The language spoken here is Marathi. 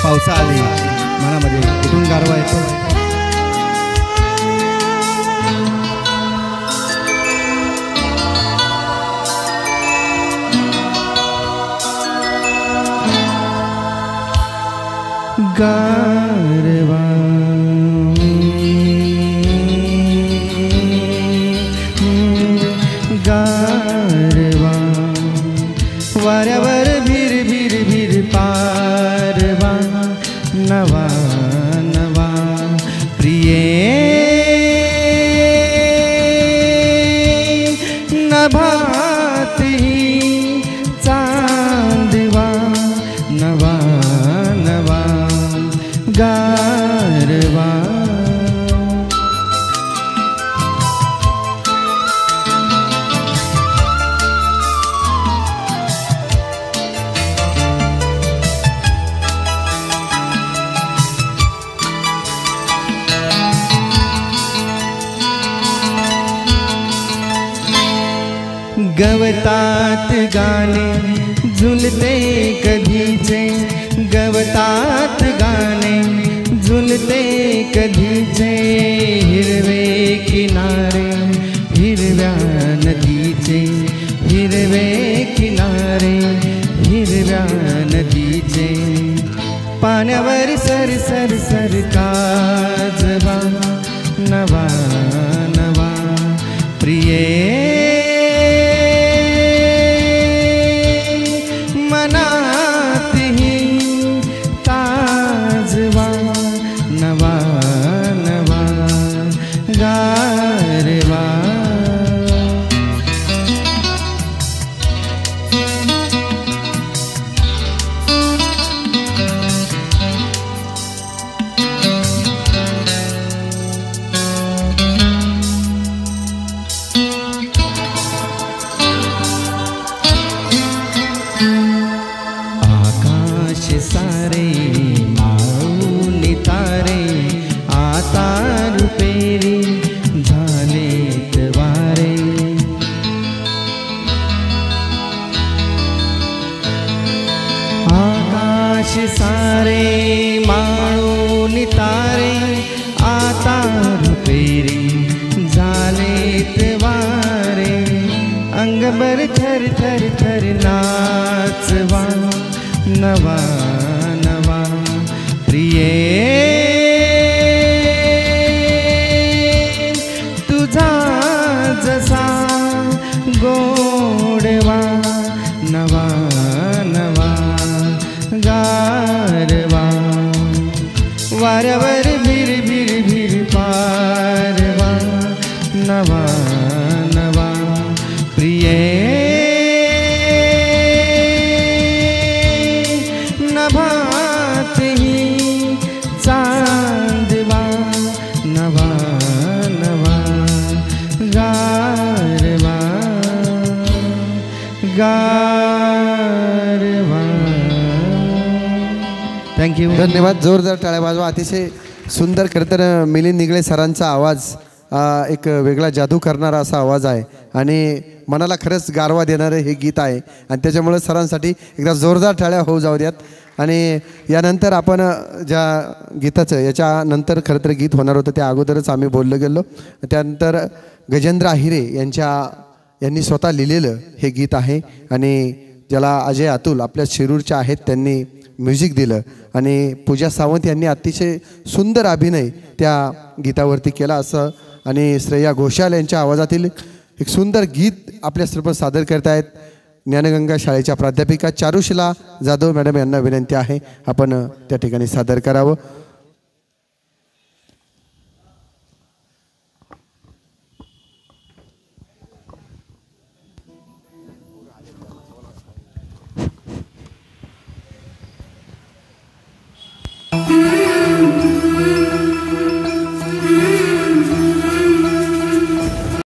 पावसा आली मनामध्ये कुठून गारवा येतो. गारवा गारवा वाऱ्यावर भिर भिर भिर पारवा नवा नवा प्रिये नभाती चांदवा नवा नवा गारवा. गवतात गाणे झुलते कधीचे गवतात गाणे झुलते कधीचे हिरवे किनारे हिरव्या नदीचे हिरवे किनारे हिरव्या नदीचे पाण्यावर सर सर सर काजवा नवा नवा प्रिये नवा नवा गारवा. आकाश सारे तारे आता रुपेरी झालेत वारे. आकाश सारे माळून तारे आता रुपेरी झालेत वारे. अंगभर थर थर थर नाचवा नवा नवा प्रिये तुझा जसा गोडवा नवा नवा गारवा वाऱ्यावर भिर भिर भिर पारवा नवा नवा प्रिये नभाते चांदवा नवा नवा गारवा गारवा. थँक्यू. धन्यवाद. जोरदार टाळ्या वाजवा. अतिशय सुंदर. खरं तर मिलिंद निगळे सरांचा आवाज एक वेगळा जादू करणारा असा आवाज आहे आणि मनाला खरंच गारवा देणारं हे गीत आहे आणि त्याच्यामुळे सरांसाठी एकदा जोरदार टाळ्या होऊ जाऊ द्यात. आणि यानंतर आपण ज्या गीताचं याच्यानंतर खरं तर गीत होणार होतं त्या अगोदरच आम्ही बोललो गेलो. त्यानंतर गजेंद्र आहिरे यांनी स्वतः लिहिलेलं हे गीत आहे आणि ज्याला अजय अतुल आपल्या शिरूरच्या आहेत त्यांनी म्युझिक दिलं आणि पूजा सावंत यांनी अतिशय सुंदर अभिनय त्या गीतावरती केला असं आणि श्रेया घोषाल यांच्या आवाजातील एक सुंदर गीत आपल्यासमोर सादर करत आहेत ज्ञानगंगा शाळेच्या प्राध्यापिका चारुशिला जाधव मॅडम यांना विनंती आहे आपण त्या ठिकाणी सादर करावं.